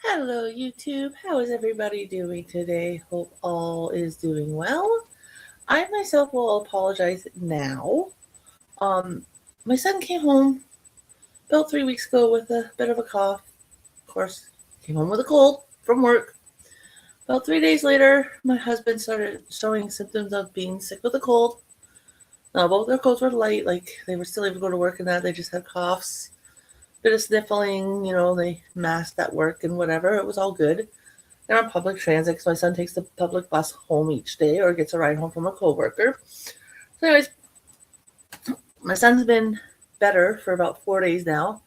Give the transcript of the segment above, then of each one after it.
Hello, YouTube. How is everybody doing today? Hope all is doing well. I myself will apologize now. Um, my son came home about 3 weeks ago with a bit of a cough. Of course, came home with a cold from work. About 3 days later, my husband started showing symptoms of being sick with a cold. Now, both their colds were light, like they were still able to go to work and that. They just had coughs, bit of sniffling, they masked at work and whatever. It was all good. They're on public transit because my son takes the public bus home each day or gets a ride home from a coworker. So, anyways, my son's been better for about 4 days now,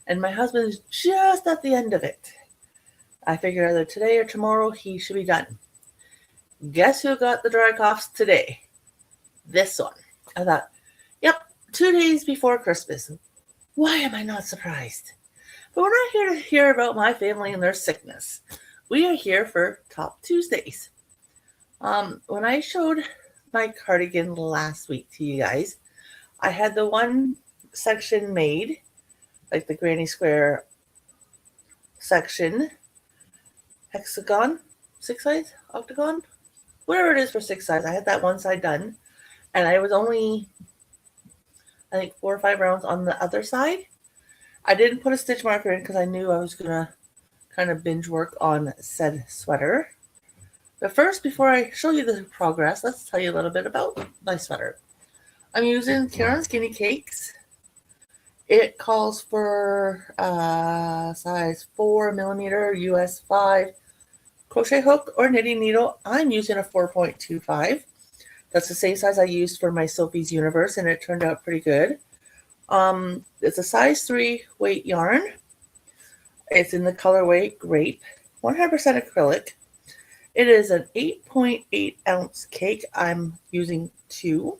and my husband's just at the end of it. I figure either today or tomorrow he should be done. Guess who got the dry coughs today? This one. I thought, yep, 2 days before Christmas. Why am I not surprised? But we're not here to hear about my family and their sickness. We are here for Top Tuesdays. When I showed my cardigan last week to you guys, I had the one section made, like the granny square section, hexagon, six sides, octagon, whatever it is for six sides. I had that one side done, and I was only, I think, 4 or 5 rounds on the other side. I didn't put a stitch marker in because I knew I was gonna kind of binge work on said sweater. But first, before I show you the progress, let's tell you a little bit about my sweater. I'm using Karen Skinny Cakes. It calls for size 4mm US 5 crochet hook or knitting needle. I'm using a 4.25. That's the same size I used for my Sophie's Universe, and it turned out pretty good. It's a size 3 weight yarn. It's in the colorway Grape, 100% acrylic. It is an 8.8 ounce cake. I'm using 2.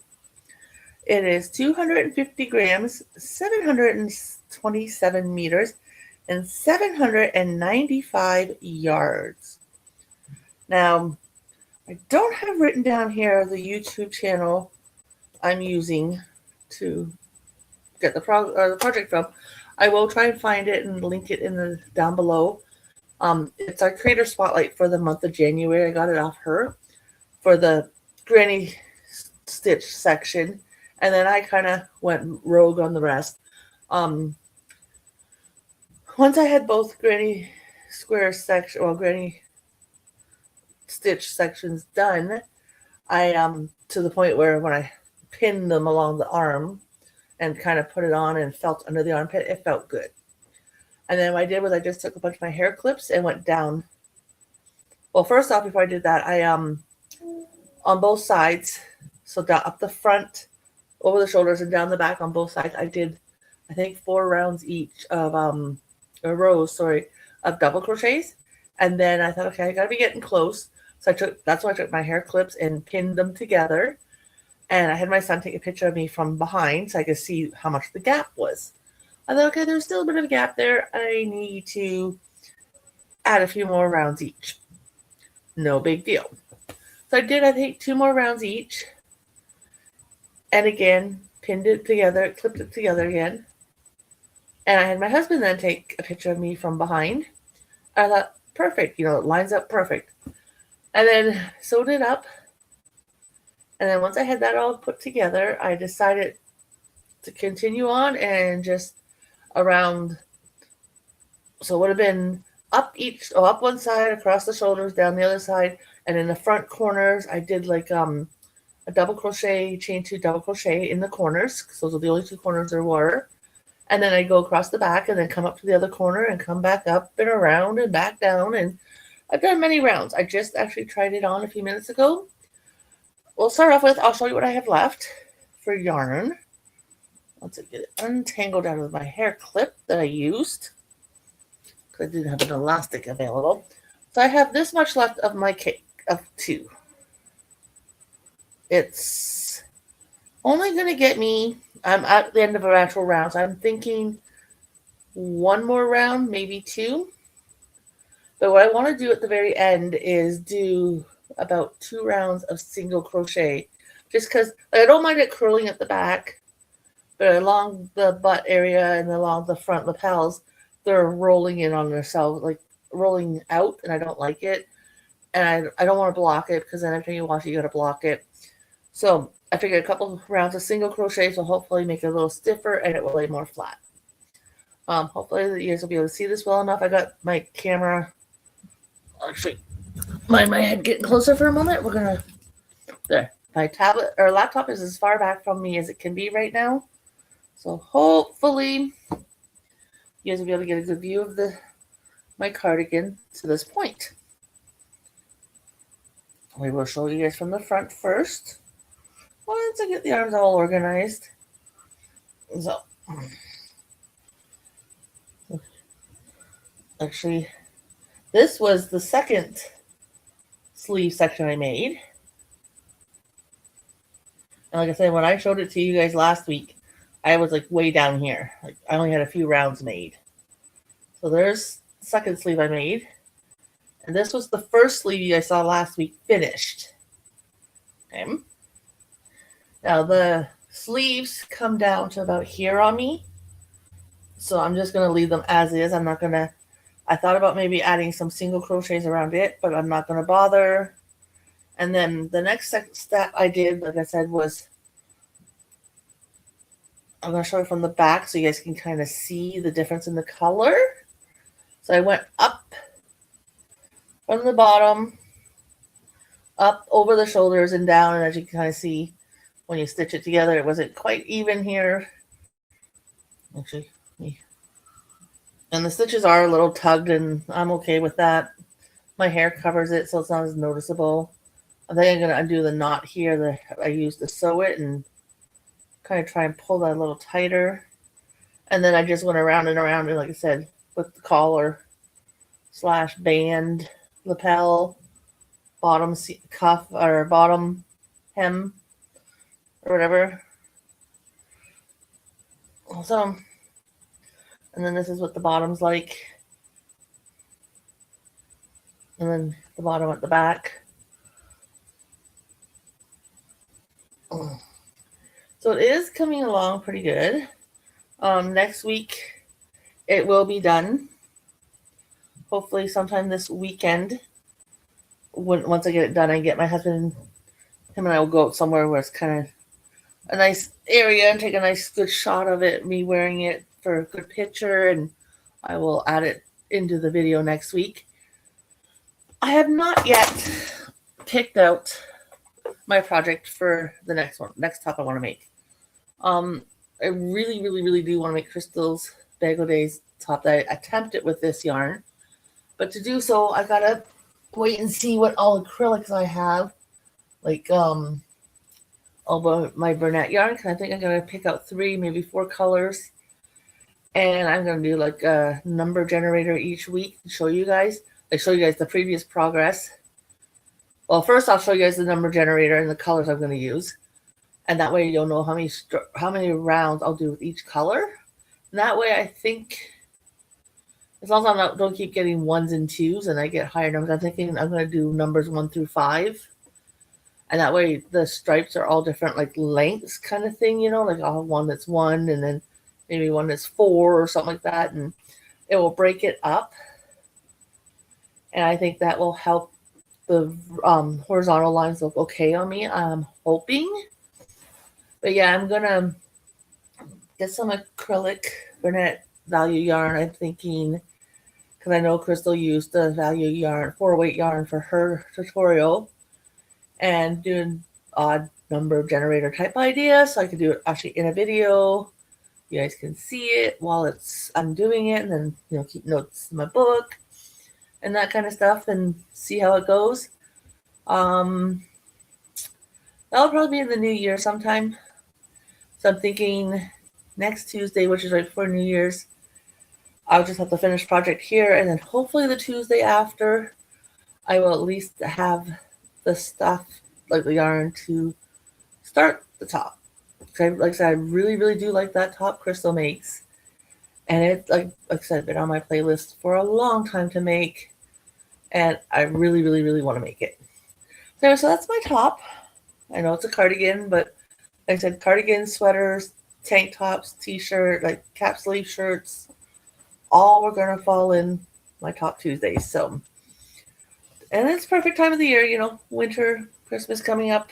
It is 250 grams, 727 meters, and 795 yards. Now, I don't have written down here the YouTube channel I'm using to get the project from. I will try and find it and link it down below. It's our creator spotlight for the month of January. I got it off her for the granny stitch section, and then I kind of went rogue on the rest. Once I had both granny stitch sections done, I to the point where when I pinned them along the arm and kind of put it on and felt under the armpit, it felt good. And then what I did was I just took a bunch of my hair clips and went down. Well, first off, before I did that, I on both sides, so down up the front, over the shoulders, and down the back on both sides, I did, I think, 4 rounds each of rows of double crochets. And then I thought, okay, I gotta be getting close. So that's why I took my hair clips and pinned them together. And I had my son take a picture of me from behind so I could see how much the gap was. I thought, okay, there's still a bit of a gap there. I need to add a few more rounds each. No big deal. So I did, I think, 2 more rounds each. And again, pinned it together, clipped it together again. And I had my husband then take a picture of me from behind. I thought, perfect, it lines up perfect. And then sewed it up. And then once I had that all put together, I decided to continue on and just around, so it would have been up one side, across the shoulders, down the other side, and in the front corners, I did like a double crochet, chain 2 double crochet in the corners, because those are the only 2 corners there were. And then I go across the back and then come up to the other corner and come back up and around and back down. And I've done many rounds. I just actually tried it on a few minutes ago. We'll start off with, I'll show you what I have left for yarn. Once I get it untangled out of my hair clip that I used, because I didn't have an elastic available. So I have this much left of my cake of 2. It's only going to get me, I'm at the end of an actual round, so I'm thinking 1 more round, maybe 2. But what I want to do at the very end is do about 2 rounds of single crochet, just because I don't mind it curling at the back, but along the butt area and along the front lapels, they're rolling in on themselves, like rolling out, and I don't like it. And I don't want to block it because then after you wash it, you got to block it. So I figured a couple rounds of single crochet will hopefully make it a little stiffer and it will lay more flat. Hopefully you guys will be able to see this well enough. I got my camera. Actually, mind my head getting closer for a moment. We're gonna there. My tablet or laptop is as far back from me as it can be right now. So hopefully you guys will be able to get a good view of my cardigan to this point. We will show you guys from the front first. Once I get the arms all organized. So actually, this was the second sleeve section I made. And like I said, when I showed it to you guys last week, I was like way down here. Like I only had a few rounds made. So there's the second sleeve I made. And this was the first sleeve you guys saw last week finished. Okay. Now the sleeves come down to about here on me. So I'm just going to leave them as is. I'm not going to, I thought about maybe adding some single crochets around it, but I'm not going to bother. And then the next step I did, like I said, was I'm going to show it from the back so you guys can kind of see the difference in the color. So I went up from the bottom, up over the shoulders and down. And as you can kind of see, when you stitch it together, it wasn't quite even here. Actually, and the stitches are a little tugged, and I'm okay with that. My hair covers it, so it's not as noticeable. I think I'm going to undo the knot here that I used to sew it and kind of try and pull that a little tighter. And then I just went around and around, and like I said, with the collar / band, lapel, bottom cuff, or bottom hem, or whatever. So, and then this is what the bottom's like. And then the bottom at the back. So it is coming along pretty good. Next week, it will be done. Hopefully sometime this weekend. Once I get it done, I get my husband, him and I will go out somewhere where it's kind of a nice area and take a nice good shot of it, me wearing it for a good picture, and I will add it into the video next week. I have not yet picked out my project for the next top I want to make. I really, really, really do want to make Crystal's Bagel Days top that I attempted with this yarn. But to do so, I gotta wait and see what all acrylics I have. Like all my Bernat yarn, because I think I'm gonna pick out 3, maybe 4 colors. And I'm gonna do like a number generator each week to show you guys. I show you guys the previous progress. Well, first I'll show you guys the number generator and the colors I'm going to use. And that way you'll know how many rounds I'll do with each color. And that way I think, as long as I don't keep getting 1s and 2s and I get higher numbers, I'm thinking I'm going to do numbers 1 through 5. And that way the stripes are all different, like lengths kind of thing, like I'll have one that's 1 and then maybe one that's 4 or something like that. And it will break it up. And I think that will help the horizontal lines look okay on me. I'm hoping. But yeah, I'm going to get some acrylic Bernat value yarn. I'm thinking, because I know Crystal used the value yarn, 4-weight yarn for her tutorial. And doing odd number generator type idea. So I could do it actually in a video. You guys can see it while I'm doing it. And then, keep notes in my book. And that kind of stuff, and see how it goes. That'll probably be in the new year sometime. So I'm thinking next Tuesday, which is right before New Year's, I'll just have to finish project here, and then hopefully the Tuesday after, I will at least have the stuff, like the yarn, to start the top. Like I said, I really, really do like that top Crystal makes. And it, like I said, been on my playlist for a long time to make. And I really, really, really want to make it. So that's my top. I know it's a cardigan, but like I said, cardigans, sweaters, tank tops, t-shirt, like cap sleeve shirts, all were going to fall in my top Tuesdays. So, and it's perfect time of the year, winter, Christmas coming up.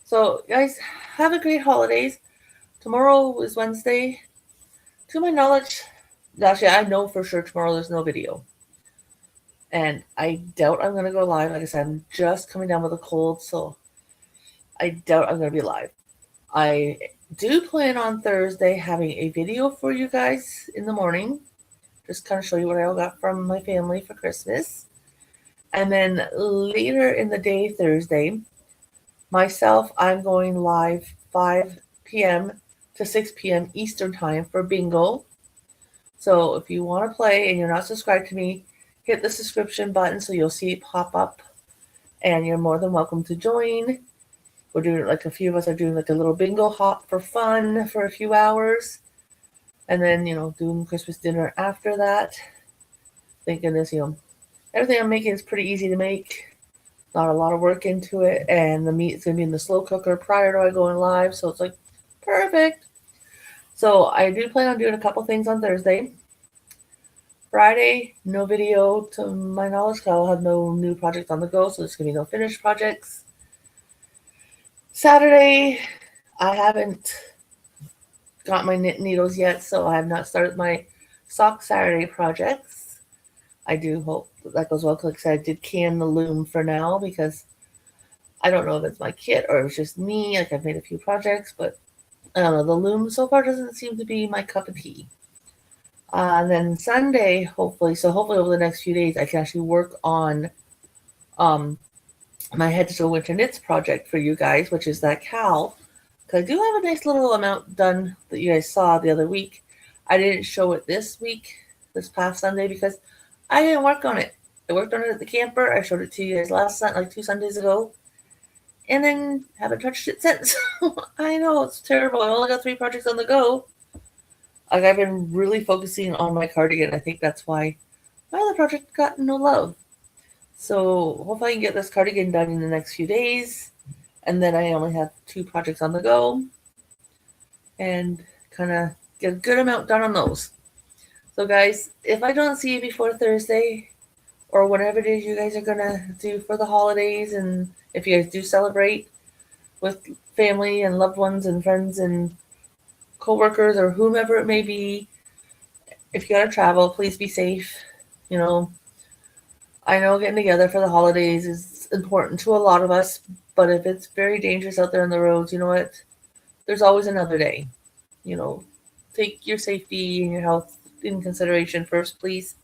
So, guys, have a great holidays. Tomorrow is Wednesday. To my knowledge, actually, I know for sure tomorrow there's no video. And I doubt I'm going to go live. Like I said, I'm just coming down with a cold, so I doubt I'm going to be live. I do plan on Thursday having a video for you guys in the morning. Just kind of show you what I all got from my family for Christmas. And then later in the day, Thursday, myself, I'm going live 5 p.m. to 6 p.m. Eastern Time for bingo. So if you want to play and you're not subscribed to me, hit the subscription button so you'll see it pop up. And you're more than welcome to join. We're doing, like, a few of us are doing like a little bingo hop for fun for a few hours. And then, doing Christmas dinner after that. Thank goodness, everything I'm making is pretty easy to make. Not a lot of work into it. And the meat is going to be in the slow cooker prior to I going live. So it's like perfect. So I do plan on doing a couple things on Thursday. Friday, no video to my knowledge. I'll have no new projects on the go. So there's going to be no finished projects. Saturday, I haven't got my knit needles yet, so I have not started my sock Saturday projects. I do hope that goes well, because like I said, I did can the loom for now, because I don't know if it's my kit or it's just me. Like, I've made a few projects, but I don't know. The loom so far doesn't seem to be my cup of tea. And then Sunday, hopefully over the next few days, I can actually work on my Head to Toe Winter Knits project for you guys, which is that cowl. Because I do have a nice little amount done that you guys saw the other week. I didn't show it this past Sunday, because I didn't work on it. I worked on it at the camper. I showed it to you guys last Sunday, like 2 Sundays ago. And then haven't touched it since. I know, it's terrible. I only got 3 projects on the go. Like, I've been really focusing on my cardigan. I think that's why my other project got no love. So hopefully I can get this cardigan done in the next few days. And then I only have 2 projects on the go. And kind of get a good amount done on those. So guys, if I don't see you before Thursday, or whatever it is you guys are going to do for the holidays, and if you guys do celebrate with family and loved ones and friends and co-workers or whomever it may be, if you got to travel, please be safe. I know getting together for the holidays is important to a lot of us, but if it's very dangerous out there on the roads, you know what? There's always another day. Take your safety and your health in consideration first, please.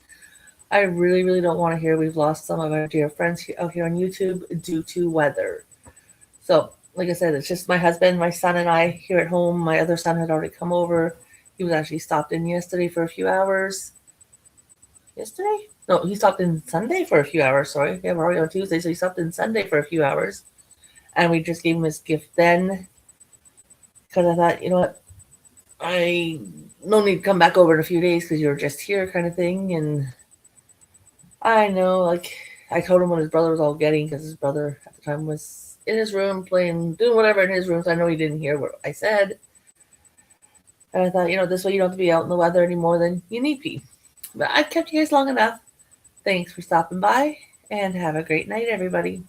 I really, really don't want to hear we've lost some of our dear friends out here on YouTube due to weather. So, like I said, it's just my husband, my son, and I here at home. My other son had already come over. He was actually stopped in yesterday for a few hours. Yesterday? No, he stopped in Sunday for a few hours, sorry. Yeah, we're already on Tuesday, so he stopped in Sunday for a few hours. And we just gave him his gift then. Because I thought, you know what? I no need to come back over in a few days because you're just here kind of thing. And I know, like, I told him what his brother was all getting, because his brother at the time was in his room doing whatever in his room, so I know he didn't hear what I said. And I thought, this way you don't have to be out in the weather any more than you need be. But I've kept you guys long enough. Thanks for stopping by, and have a great night, everybody.